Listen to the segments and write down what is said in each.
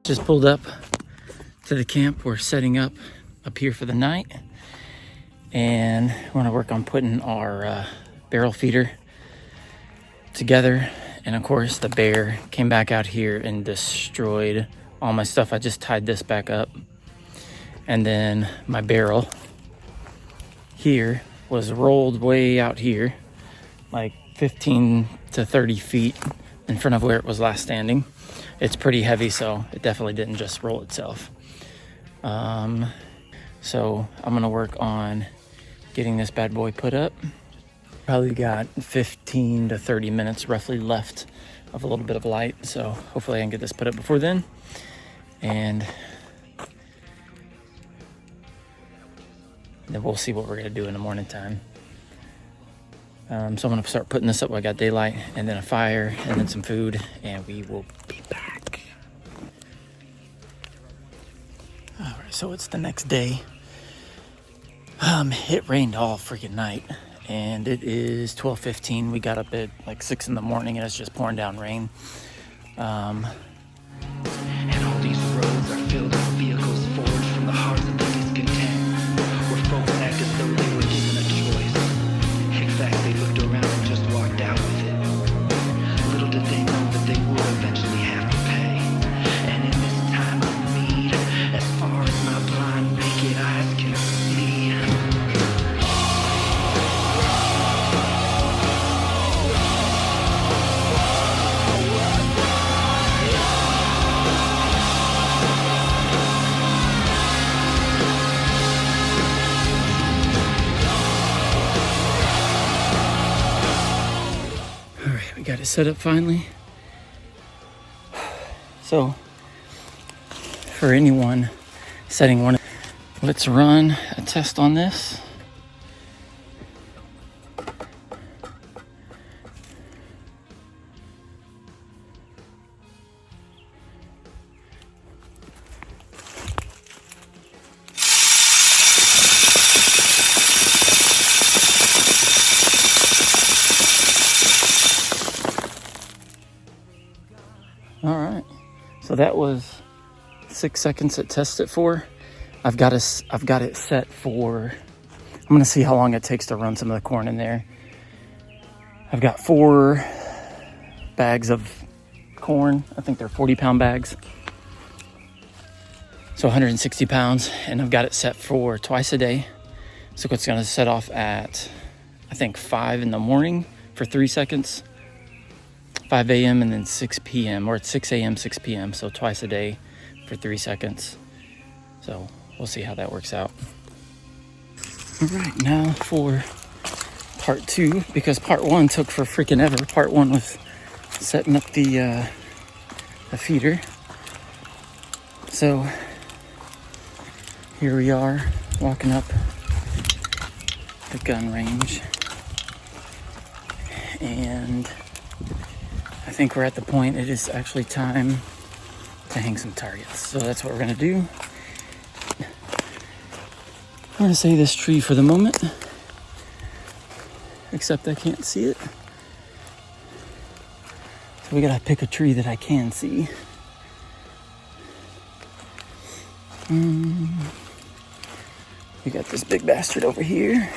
Just pulled up to the camp. We're setting up here for the night, and we're gonna work on putting our barrel feeder together. And of course the bear came back out here and destroyed all my stuff. I just tied this back up, and then my barrel here was rolled way out here, like 15 to 30 feet in front of where it was last standing. It's pretty heavy, so it definitely didn't just roll itself. So I'm gonna work on getting this bad boy put up. Probably got 15 to 30 minutes roughly left of a little bit of light, so hopefully I can get this put up before then. And then we'll see what we're gonna do in the morning time. So I'm gonna start putting this up while I got daylight, and then a fire, and then some food, and we will be back. All right, so it's the next day. It rained all freaking night, and it is 12:15. We got up at like 6 in the morning, and it's just pouring down rain. And all these roads are filled with vehicles forged from the hearts of the discontent, where folks act as though they were given a choice. In fact, they looked around and just walked out with it. Little did they know that they would eventually have to pay. And in this time of need, as far as my blind, naked eyes can see, We got it set up finally. So for anyone setting one, let's run a test on this. All right, so that was 6 seconds it tested for. I've got it set for, I'm gonna see how long it takes to run some of the corn in there. I've got 4 bags of corn. I think they're 40-pound bags, so 160 pounds, and I've got it set for twice a day. So it's gonna set off at, I think, 5 in the morning for 3 seconds, 5 a.m. and then 6 p.m. or it's 6 a.m., 6 p.m. So twice a day for 3 seconds. So we'll see how that works out. All right, now for part 2, because part 1 took for freaking ever. Part 1 was setting up the feeder. So here we are walking up the gun range, and I think we're at the point it is actually time to hang some targets. So that's what we're gonna do. I'm gonna say this tree for the moment, except I can't see it. So we gotta pick a tree that I can see. We got this big bastard over here.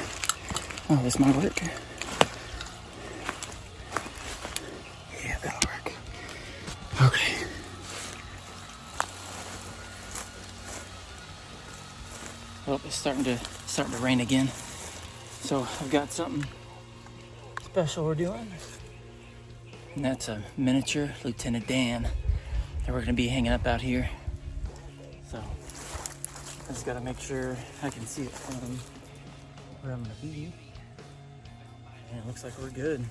Oh, this might work. Yeah, that'll work. Okay. Well, it's starting to rain again. So I've got something special we're doing. And that's a miniature Lieutenant Dan that we're gonna be hanging up out here. So I just gotta make sure I can see it from where I'm gonna be. And it looks like we're good.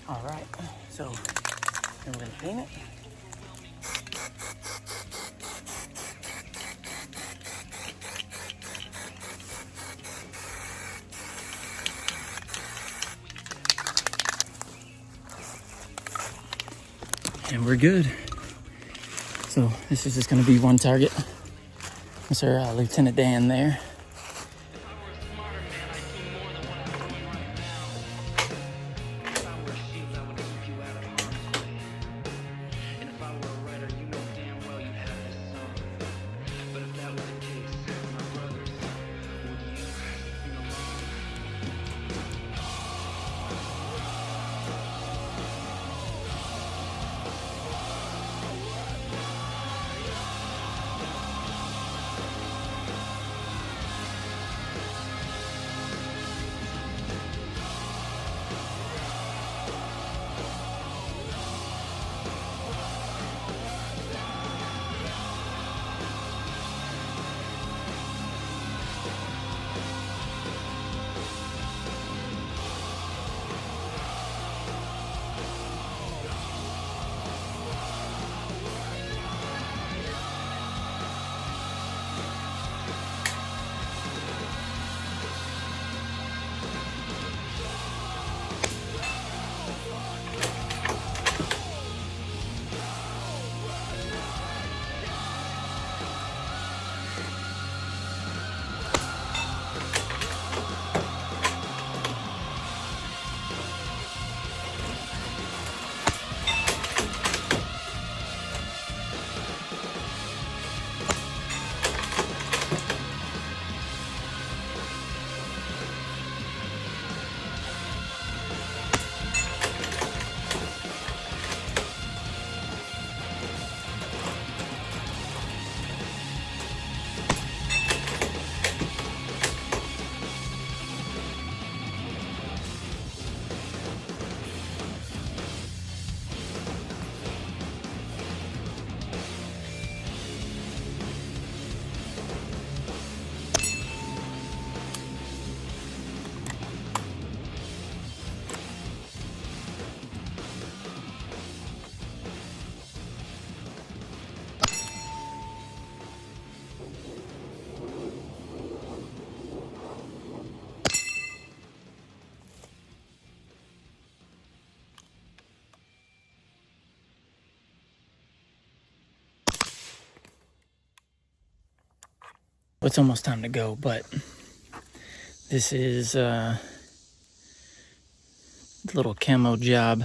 All right, so then we're gonna paint it. And we're good. So this is just gonna be one target Sir Lieutenant Dan there. It's almost time to go, but this is a little camo job,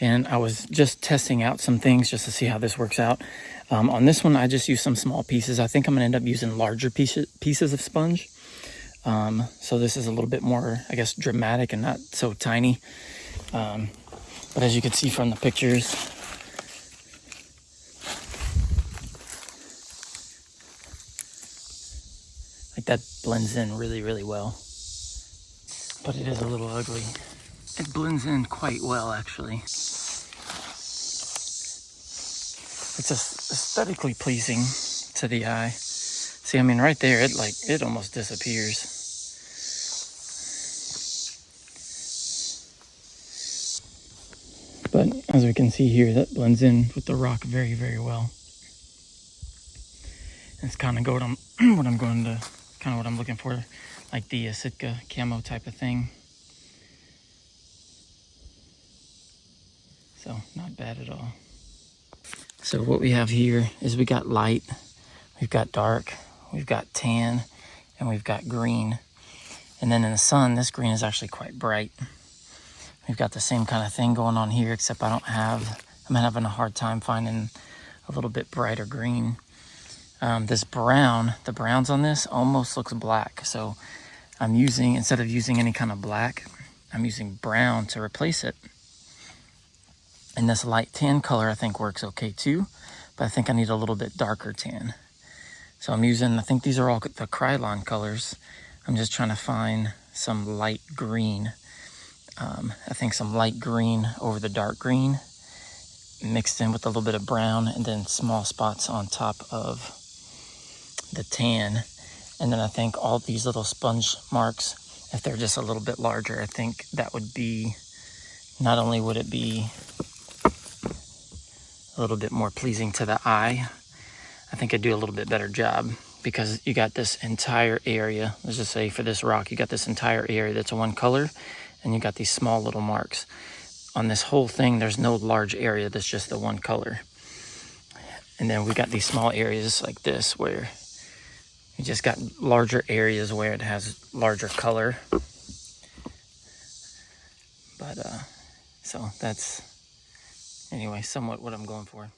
and I was just testing out some things just to see how this works out. On this one, I just used some small pieces. I think I'm gonna end up using larger pieces of sponge. So this is a little bit more, I guess, dramatic and not so tiny. But as you can see from the pictures, like that blends in really, really well. But it is a little ugly. It blends in quite well, actually. It's just aesthetically pleasing to the eye. See, I mean, right there, it almost disappears. But as we can see here, that blends in with the rock very, very well. It's kind of what I'm looking for, like the Sitka camo type of thing. So not bad at all. So what we have here is we got light, we've got dark, we've got tan, and we've got green. And then in the sun, this green is actually quite bright. We've got the same kind of thing going on here, except I'm having a hard time finding a little bit brighter green. The browns on this almost looks black. So instead of using any kind of black, I'm using brown to replace it. And this light tan color I think works okay too, but I think I need a little bit darker tan. So I think these are all the Krylon colors. I'm just trying to find some light green. I think some light green over the dark green, mixed in with a little bit of brown, and then small spots on top of the tan. And then I think all these little sponge marks, if they're just a little bit larger, I think that would be, not only would it be a little bit more pleasing to the eye, I think I'd do a little bit better job, because you got this entire area, let's just say for this rock, you got this entire area that's one color, and you got these small little marks. On this whole thing, there's no large area that's just the one color. And then we got these small areas like this where You just got larger areas where it has larger color. But so that's anyway somewhat what I'm going for.